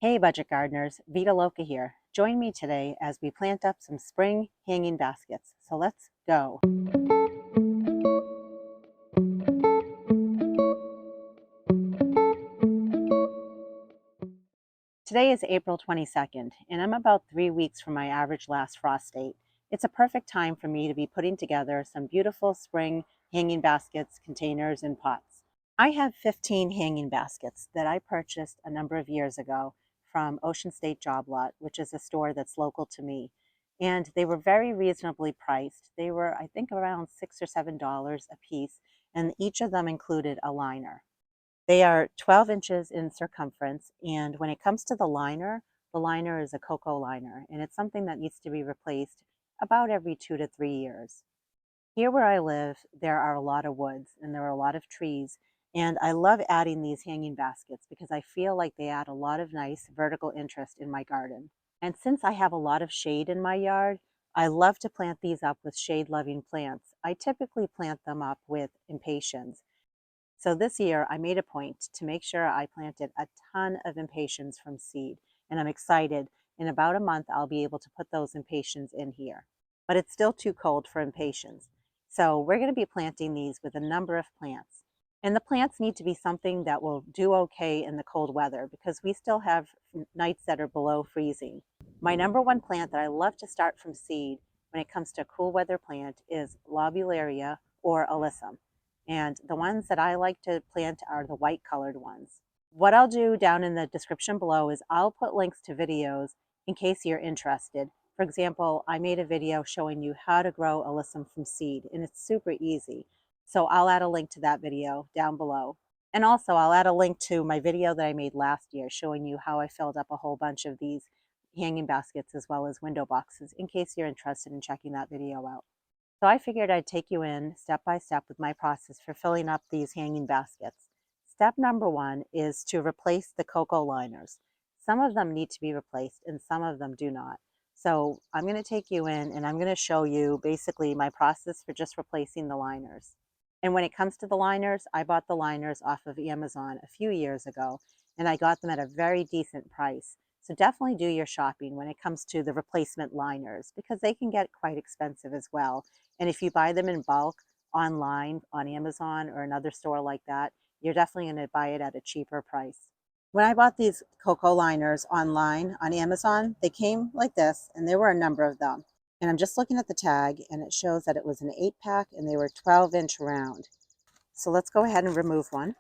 Hey budget gardeners, Vita Loca here. Join me today as we plant up some spring hanging baskets. So let's go. Today is April 22nd, and I'm about 3 weeks from my average last frost date. It's a perfect time for me to be putting together some beautiful spring hanging baskets, containers, and pots. I have 15 hanging baskets that I purchased a number of years ago from Ocean State Job Lot, which is a store that's local to me. And they were very reasonably priced. They were, I think, around $6 or $7 a piece, and each of them included a liner. They are 12 inches in circumference, and when it comes to the liner is a cocoa liner, and it's something that needs to be replaced about every 2 to 3 years. Here where I live, there are a lot of woods and there are a lot of trees, and I love adding these hanging baskets because I feel like they add a lot of nice vertical interest in my garden. And since I have a lot of shade in my yard, I love to plant these up with shade-loving plants. I typically plant them up with impatiens. So this year I made a point to make sure I planted a ton of impatiens from seed, and I'm excited. In about a month, I'll be able to put those impatiens in here. But it's still too cold for impatiens. So we're going to be planting these with a number of plants. And the plants need to be something that will do okay in the cold weather because we still have nights that are below freezing. My number one plant that I love to start from seed when it comes to a cool weather plant is Lobularia or Alyssum. And the ones that I like to plant are the white colored ones. What I'll do down in the description below is I'll put links to videos in case you're interested. For example, I made a video showing you how to grow alyssum from seed, and it's super easy. So I'll add a link to that video down below. And also I'll add a link to my video that I made last year showing you how I filled up a whole bunch of these hanging baskets as well as window boxes in case you're interested in checking that video out. So I figured I'd take you in step by step with my process for filling up these hanging baskets. Step number one is to replace the cocoa liners. Some of them need to be replaced and some of them do not. So I'm going to take you in and I'm going to show you basically my process for just replacing the liners. And when it comes to the liners, I bought the liners off of Amazon a few years ago and I got them at a very decent price. So definitely do your shopping when it comes to the replacement liners because they can get quite expensive as well. And if you buy them in bulk online on Amazon or another store like that, you're definitely going to buy it at a cheaper price. When I bought these cocoa liners online on Amazon, they came like this, and there were a number of them. And I'm just looking at the tag, and it shows that it was an 8-pack, and they were 12-inch round. So let's go ahead and remove one.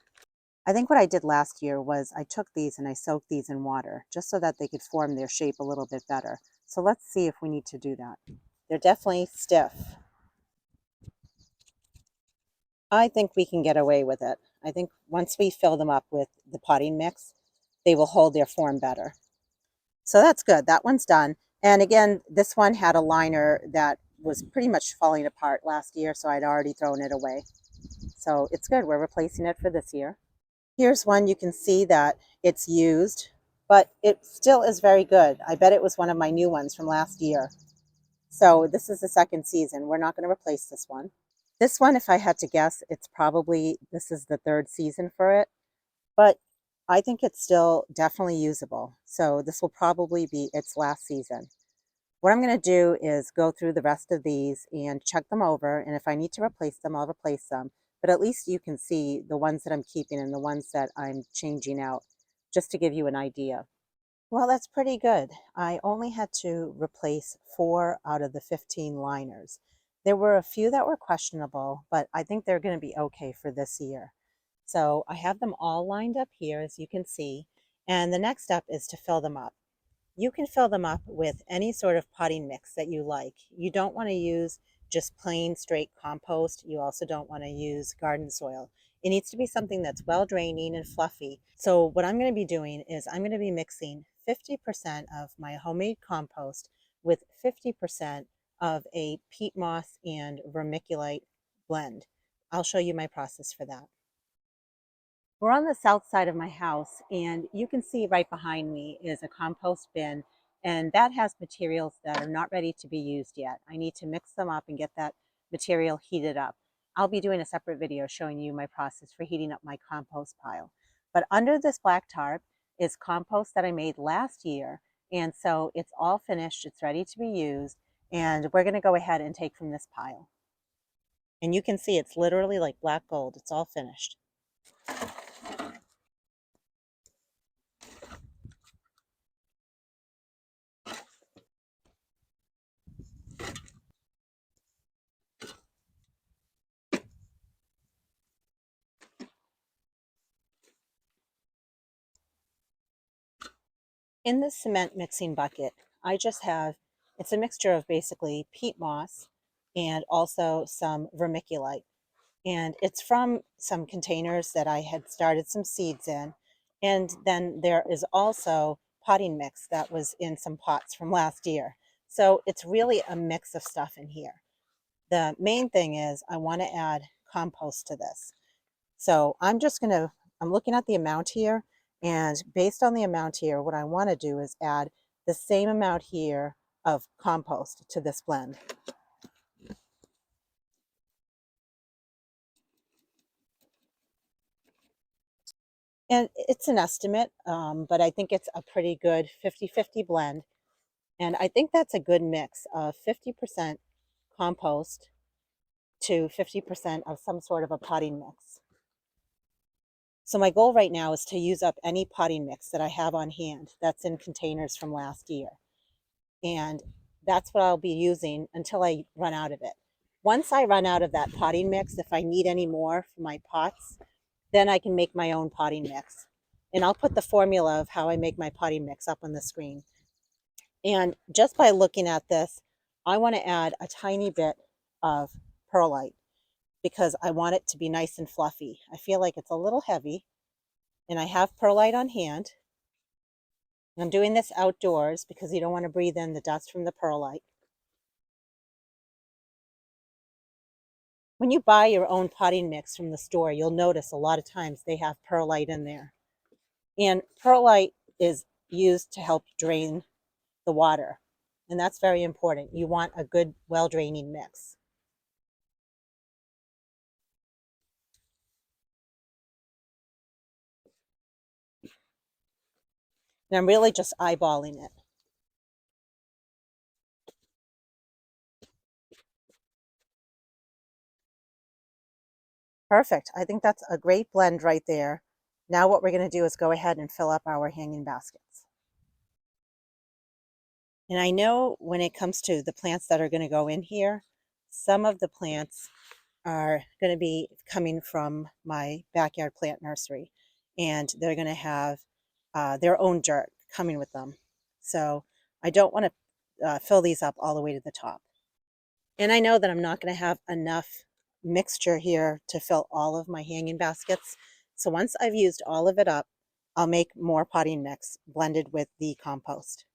I think what I did last year was I took these and I soaked these in water, just so that they could form their shape a little bit better. So let's see if we need to do that. They're definitely stiff. I think we can get away with it. I think once we fill them up with the potting mix, they will hold their form better. So that's good. That one's done. And again, this one had a liner that was pretty much falling apart last year, so I'd already thrown it away. So it's good. We're replacing it for this year. Here's one you can see that it's used, but it still is very good. I bet it was one of my new ones from last year. So this is the second season. We're not going to replace this one. This one, if I had to guess, this is the third season for it, but I think it's still definitely usable. So this will probably be its last season. What I'm going to do is go through the rest of these and check them over. And if I need to replace them, I'll replace them. But at least you can see the ones that I'm keeping and the ones that I'm changing out, just to give you an idea. Well, that's pretty good. I only had to replace 4 out of the 15 liners. There were a few that were questionable, but I think they're going to be okay for this year. So I have them all lined up here, as you can see. And the next step is to fill them up. You can fill them up with any sort of potting mix that you like. You don't want to use just plain straight compost. You also don't want to use garden soil. It needs to be something that's well draining and fluffy. So what I'm going to be doing is I'm going to be mixing 50% of my homemade compost with 50% of a peat moss and vermiculite blend. I'll show you my process for that. We're on the south side of my house, and you can see right behind me is a compost bin, and that has materials that are not ready to be used yet. I need to mix them up and get that material heated up. I'll be doing a separate video showing you my process for heating up my compost pile. But under this black tarp, is compost that I made last year. And so it's all finished, it's ready to be used, and we're gonna go ahead and take from this pile. And you can see it's literally like black gold, it's all finished. In this cement mixing bucket, I just have, it's a mixture of basically peat moss and also some vermiculite. And it's from some containers that I had started some seeds in. And then there is also potting mix that was in some pots from last year. So it's really a mix of stuff in here. The main thing is I want to add compost to this. So I'm looking at the amount here, and based on the amount here, what I want to do is add the same amount here of compost to this blend. And it's an estimate, but I think it's a pretty good 50-50 blend. And I think that's a good mix of 50% compost to 50% of some sort of a potting mix. So my goal right now is to use up any potting mix that I have on hand that's in containers from last year. And that's what I'll be using until I run out of it. Once I run out of that potting mix, if I need any more for my pots, then I can make my own potting mix. And I'll put the formula of how I make my potting mix up on the screen. And just by looking at this, I want to add a tiny bit of perlite because I want it to be nice and fluffy. I feel like it's a little heavy, and I have perlite on hand. And I'm doing this outdoors because you don't want to breathe in the dust from the perlite. When you buy your own potting mix from the store, you'll notice a lot of times they have perlite in there. And perlite is used to help drain the water. And that's very important. You want a good, well-draining mix. And I'm really just eyeballing it. Perfect. I think that's a great blend right there. Now what we're going to do is go ahead and fill up our hanging baskets. And I know when it comes to the plants that are going to go in here, some of the plants are going to be coming from my backyard plant nursery, and they're going to have their own dirt coming with them. So I don't want to fill these up all the way to the top. And I know that I'm not going to have enough mixture here to fill all of my hanging baskets. So once I've used all of it up, I'll make more potting mix blended with the compost.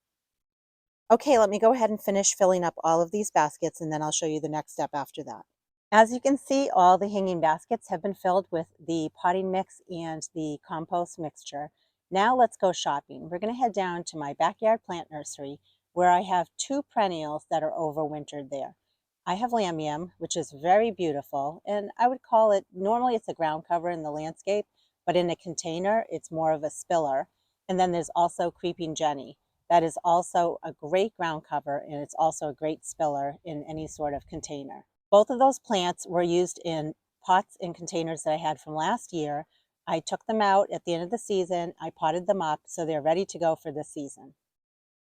Okay, let me go ahead and finish filling up all of these baskets, and then I'll show you the next step after that. As you can see, all the hanging baskets have been filled with the potting mix and the compost mixture. Now let's go shopping. We're going to head down to my backyard plant nursery where I have two perennials that are overwintered there. I have Lamium, which is very beautiful, and I would call it, normally it's a ground cover in the landscape, but in a container, it's more of a spiller. And then there's also Creeping Jenny. That is also a great ground cover, and it's also a great spiller in any sort of container. Both of those plants were used in pots and containers that I had from last year. I took them out at the end of the season. I potted them up so they're ready to go for this season.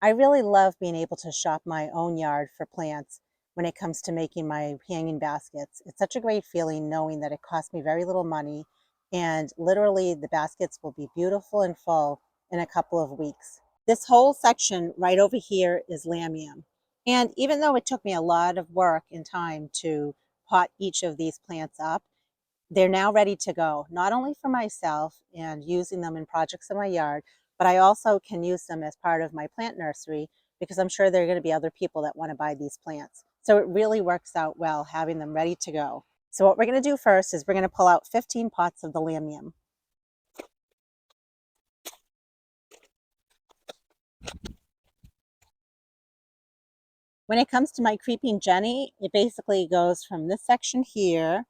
I really love being able to shop my own yard for plants when it comes to making my hanging baskets. It's such a great feeling knowing that it cost me very little money, and literally the baskets will be beautiful and full in a couple of weeks. This whole section right over here is Lamium. And even though it took me a lot of work and time to pot each of these plants up, they're now ready to go, not only for myself and using them in projects in my yard, but I also can use them as part of my plant nursery because I'm sure there are going to be other people that want to buy these plants. So it really works out well having them ready to go. So what we're going to do first is we're going to pull out 15 pots of the Lamium. When it comes to my Creeping Jenny, it basically goes from this section here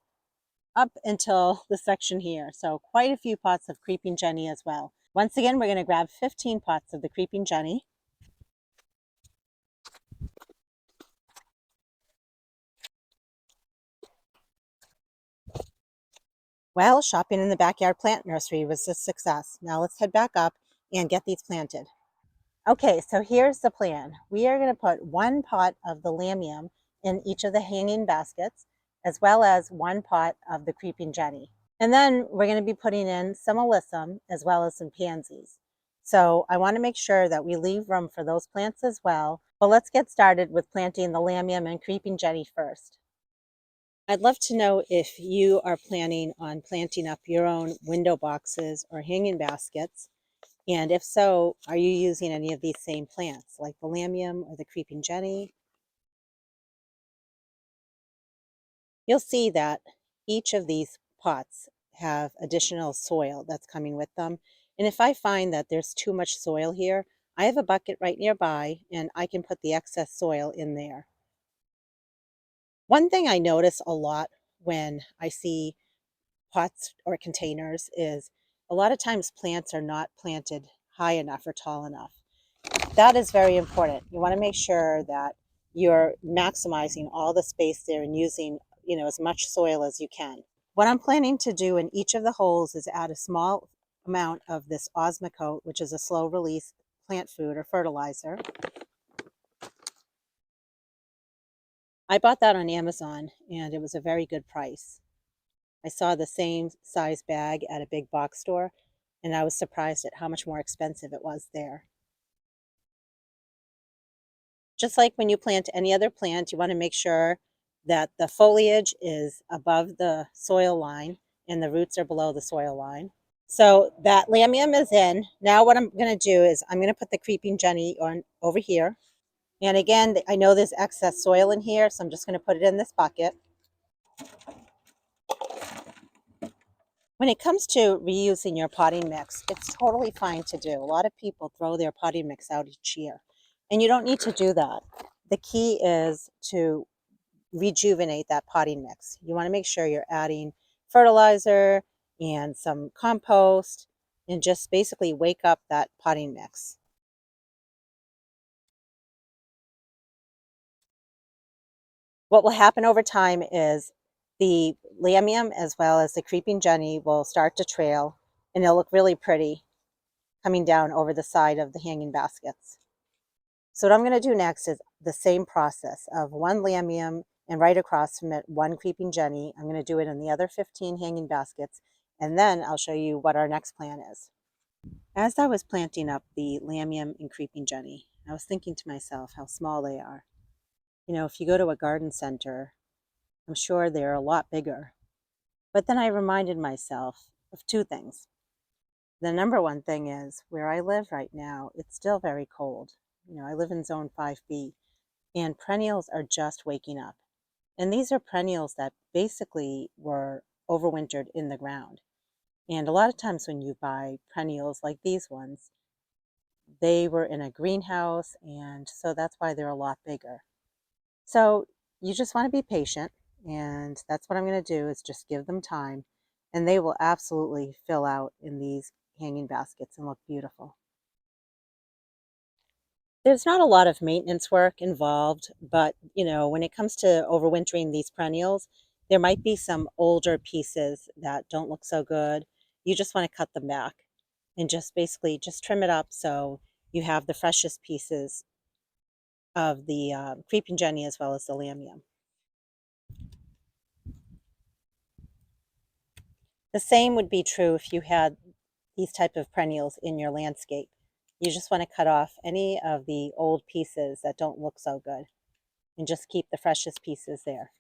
up until the section here. So quite a few pots of Creeping Jenny as well. Once again, we're going to grab 15 pots of the creeping Jenny. Well, shopping in the backyard plant nursery was a success. Now let's head back up and get these planted. Okay, so here's the plan. We are going to put 1 pot of the Lamium in each of the hanging baskets, as well as 1 pot of the creeping Jenny. And then we're going to be putting in some Alyssum as well as some Pansies. So I want to make sure that we leave room for those plants as well. But let's get started with planting the Lamium and creeping Jenny first. I'd love to know if you are planning on planting up your own window boxes or hanging baskets. And if so, are you using any of these same plants, like the Lamium or the creeping Jenny? You'll see that each of these pots have additional soil that's coming with them. And if I find that there's too much soil here, I have a bucket right nearby and I can put the excess soil in there. One thing I notice a lot when I see pots or containers is a lot of times plants are not planted high enough or tall enough. That is very important. You want to make sure that you're maximizing all the space there and using, as much soil as you can. What I'm planning to do in each of the holes is add a small amount of this Osmocote, which is a slow release plant food or fertilizer. I bought that on Amazon and it was a very good price. I saw the same size bag at a big box store and I was surprised at how much more expensive it was there. Just like when you plant any other plant, you want to make sure that the foliage is above the soil line and the roots are below the soil line. So that Lamium is in. Now what I'm going to do is I'm going to put the creeping Jenny on over here. And again, I know there's excess soil in here, so I'm just going to put it in this bucket. When it comes to reusing your potting mix, it's totally fine to do. A lot of people throw their potting mix out each year, and you don't need to do that. The key is to rejuvenate that potting mix. You want to make sure you're adding fertilizer and some compost and just basically wake up that potting mix. What will happen over time is the Lamium as well as the creeping Jenny will start to trail and it'll look really pretty coming down over the side of the hanging baskets. So what I'm going to do next is the same process of 1 Lamium and right across from it 1 creeping Jenny. I'm going to do it in the other 15 hanging baskets and then I'll show you what our next plan is. As I was planting up the Lamium and creeping Jenny, I was thinking to myself how small they are. If you go to a garden center, I'm sure they're a lot bigger. But then I reminded myself of 2 things. The number one thing is where I live right now, it's still very cold. I live in zone 5B and perennials are just waking up. And these are perennials that basically were overwintered in the ground. And a lot of times when you buy perennials like these ones, they were in a greenhouse and so that's why they're a lot bigger. So you just want to be patient and that's what I'm going to do is just give them time and they will absolutely fill out in these hanging baskets and look beautiful. There's not a lot of maintenance work involved, but when it comes to overwintering these perennials, there might be some older pieces that don't look so good. You just want to cut them back and just basically just trim it up so you have the freshest pieces of the creeping Jenny as well as the Lamium. The same would be true if you had these type of perennials in your landscape. You just want to cut off any of the old pieces that don't look so good and just keep the freshest pieces there.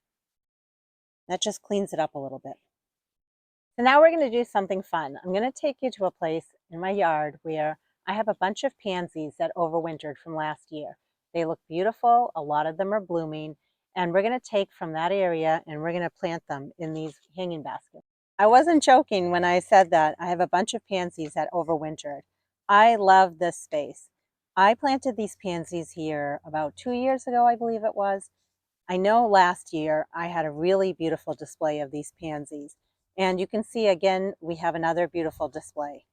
That just cleans it up a little bit. So now we're going to do something fun. I'm going to take you to a place in my yard where I have a bunch of pansies that overwintered from last year. They look beautiful. A lot of them are blooming. And we're going to take from that area and we're going to plant them in these hanging baskets. I wasn't joking when I said that. I have a bunch of pansies that overwintered. I love this space. I planted these pansies here about 2 years ago, I believe it was. I know last year I had a really beautiful display of these pansies. And you can see again, we have another beautiful display.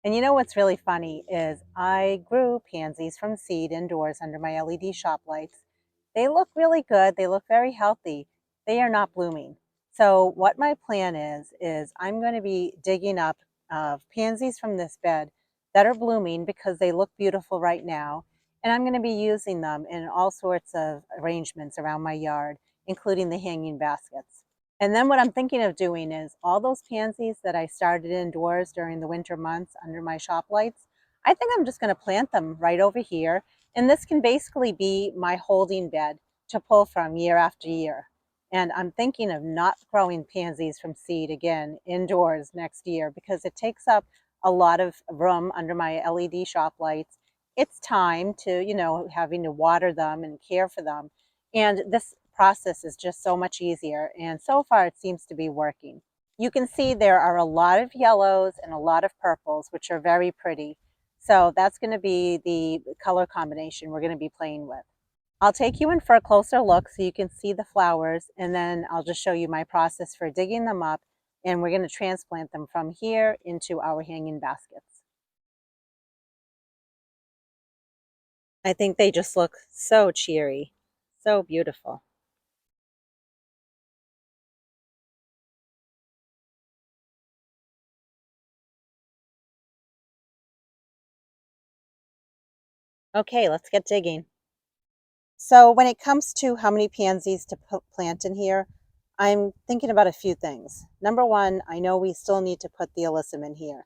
And you know what's really funny is I grew pansies from seed indoors under my LED shop lights. They look really good. They look very healthy. They are not blooming. So what my plan is I'm going to be digging up pansies from this bed that are blooming because they look beautiful right now. And I'm going to be using them in all sorts of arrangements around my yard, including the hanging baskets. And then what I'm thinking of doing is all those pansies that I started indoors during the winter months under my shop lights, I think I'm just going to plant them right over here. And this can basically be my holding bed to pull from year after year. And I'm thinking of not growing pansies from seed again indoors next year because it takes up a lot of room under my LED shop lights. It's time to, having to water them and care for them. And this process is just so much easier. And so far, it seems to be working. You can see there are a lot of yellows and a lot of purples, which are very pretty. So that's going to be the color combination we're going to be playing with. I'll take you in for a closer look so you can see the flowers, and then I'll just show you my process for digging them up, and we're going to transplant them from here into our hanging baskets. I think they just look so cheery, so beautiful. Okay, let's get digging. So when it comes to how many pansies to plant in here, I'm thinking about a few things. Number one, I know we still need to put the alyssum in here.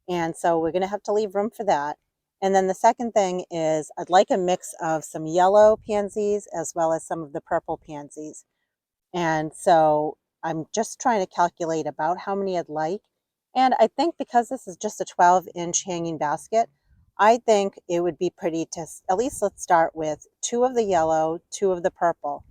And so we're going to have to leave room for that. And then the second thing is I'd like a mix of some yellow pansies as well as some of the purple pansies. And so I'm just trying to calculate about how many I'd like. And I think because this is just a 12-inch hanging basket, I think it would be pretty to at least let's start with two of the yellow, two of the purple.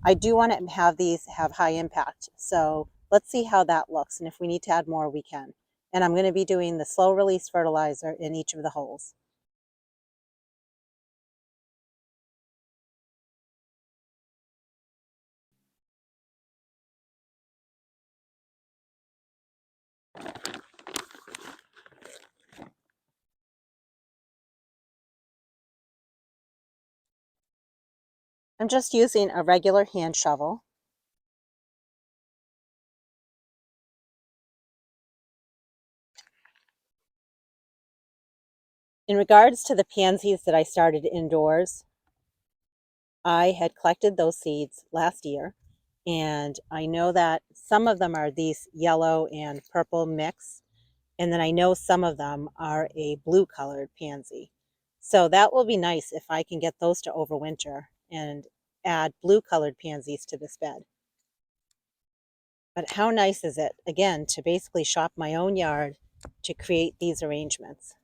I do want to have these have high impact. So let's see how that looks. And if we need to add more, we can. And I'm going to be doing the slow release fertilizer in each of the holes. I'm just using a regular hand shovel. In regards to the pansies that I started indoors, I had collected those seeds last year, and I know that some of them are these yellow and purple mix, and then I know some of them are a blue colored pansy. So that will be nice if I can get those to overwinter and add blue colored pansies to this bed. But how nice is it, again, to basically shop my own yard to create these arrangements?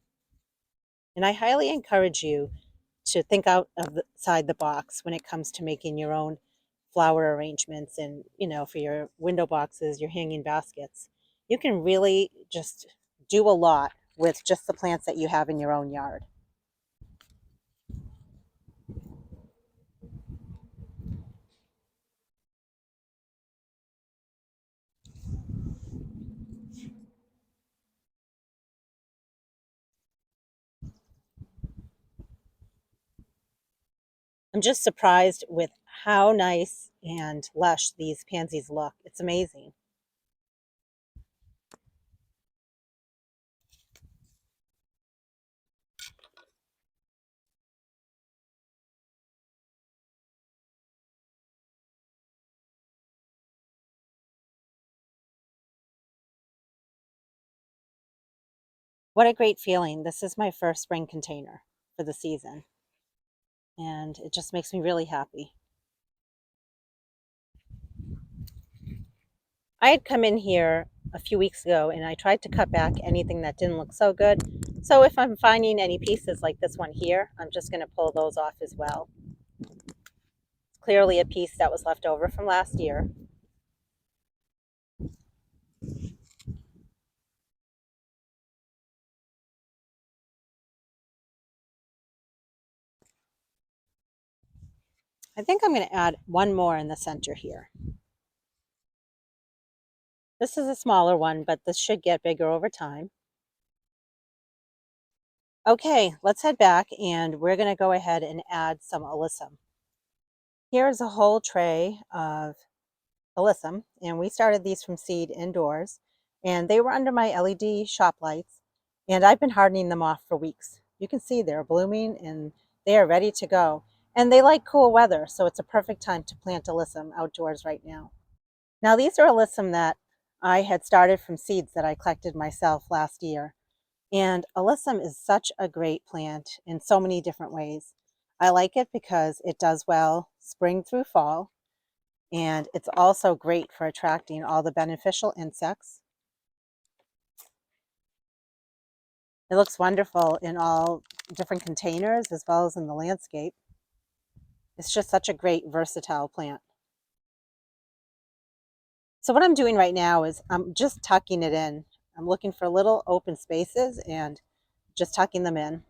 And I highly encourage you to think outside the box when it comes to making your own flower arrangements and, for your window boxes, your hanging baskets. You can really just do a lot with just the plants that you have in your own yard. I'm just surprised with how nice and lush these pansies look. It's amazing. What a great feeling. This is my first spring container for the season, and it just makes me really happy. I had come in here a few weeks ago and I tried to cut back anything that didn't look so good. So if I'm finding any pieces like this one here, I'm just going to pull those off as well. It's clearly a piece that was left over from last year. I think I'm going to add one more in the center here. This is a smaller one, but this should get bigger over time. Okay, let's head back and we're going to go ahead and add some alyssum. Here's a whole tray of alyssum, and we started these from seed indoors, and they were under my LED shop lights, and I've been hardening them off for weeks. You can see they're blooming and they are ready to go. And they like cool weather, so it's a perfect time to plant alyssum outdoors right now. Now these are alyssum that I had started from seeds that I collected myself last year. And alyssum is such a great plant in so many different ways. I like it because it does well spring through fall, and it's also great for attracting all the beneficial insects. It looks wonderful in all different containers as well as in the landscape. It's just such a great versatile plant. So what I'm doing right now is I'm just tucking it in. I'm looking for little open spaces and just tucking them in.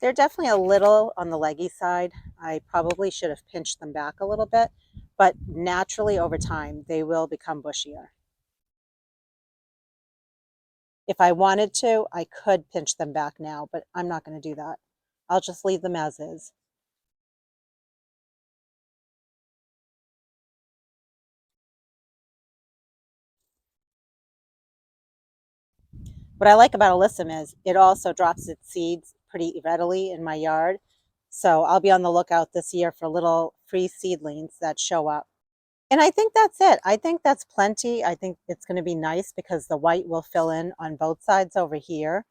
They're definitely a little on the leggy side. I probably should have pinched them back a little bit, but naturally over time they will become bushier. If I wanted to, I could pinch them back now, but I'm not going to do that. I'll just leave them as is. What I like about alyssum is it also drops its seeds pretty readily in my yard. So I'll be on the lookout this year for little free seedlings that show up. And I think that's it. I think that's plenty. I think it's going to be nice because the white will fill in on both sides over here.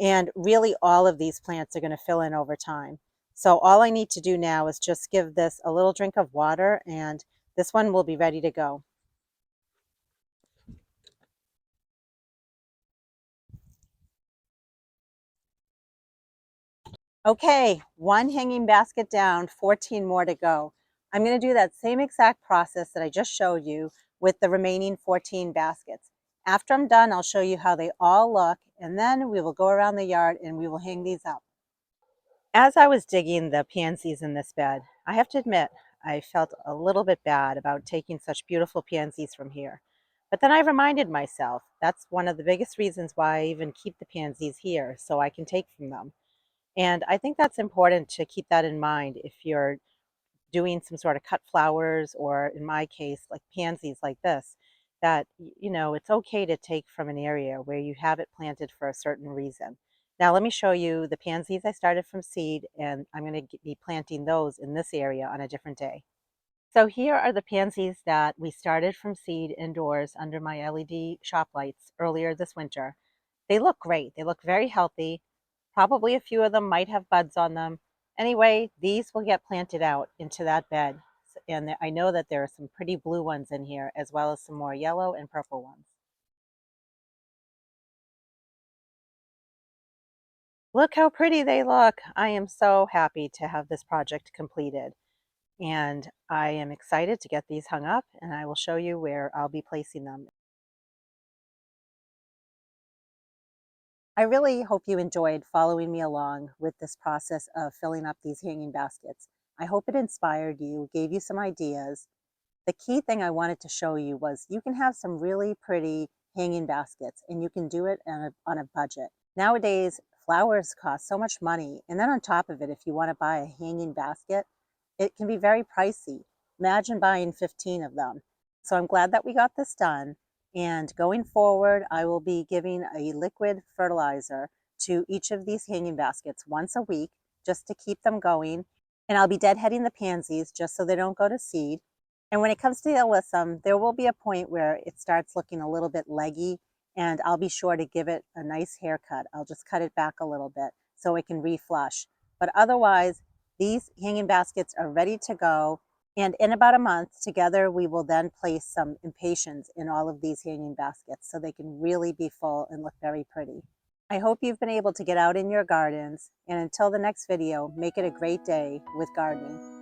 And really all of these plants are going to fill in over time. So all I need to do now is just give this a little drink of water and this one will be ready to go. Okay, one hanging basket down, 14 more to go. I'm going to do that same exact process that I just showed you with the remaining 14 baskets. After I'm done, I'll show you how they all look, and then we will go around the yard and we will hang these up. As I was digging the pansies in this bed, I have to admit, I felt a little bit bad about taking such beautiful pansies from here. But then I reminded myself that's one of the biggest reasons why I even keep the pansies here, so I can take from them. And I think that's important to keep that in mind if you're doing some sort of cut flowers, or in my case, like pansies like this, that, it's okay to take from an area where you have it planted for a certain reason. Now, let me show you the pansies I started from seed, and I'm going to be planting those in this area on a different day. So here are the pansies that we started from seed indoors under my LED shop lights earlier this winter. They look great. They look very healthy. Probably a few of them might have buds on them. Anyway, these will get planted out into that bed. And I know that there are some pretty blue ones in here, as well as some more yellow and purple ones. Look how pretty they look. I am so happy to have this project completed. And I am excited to get these hung up, and I will show you where I'll be placing them. I really hope you enjoyed following me along with this process of filling up these hanging baskets. I hope it inspired you, gave you some ideas. The key thing I wanted to show you was you can have some really pretty hanging baskets, and you can do it on a budget. Nowadays, flowers cost so much money, and then on top of it, if you want to buy a hanging basket, it can be very pricey. Imagine buying 15 of them. So I'm glad that we got this done. And going forward, I will be giving a liquid fertilizer to each of these hanging baskets once a week just to keep them going. And I'll be deadheading the pansies just so they don't go to seed. And when it comes to the alyssum, there will be a point where it starts looking a little bit leggy, and I'll be sure to give it a nice haircut. I'll just cut it back a little bit so it can reflush. But otherwise, these hanging baskets are ready to go. And in about a month, together, we will then place some impatiens in all of these hanging baskets so they can really be full and look very pretty. I hope you've been able to get out in your gardens. And until the next video, make it a great day with gardening.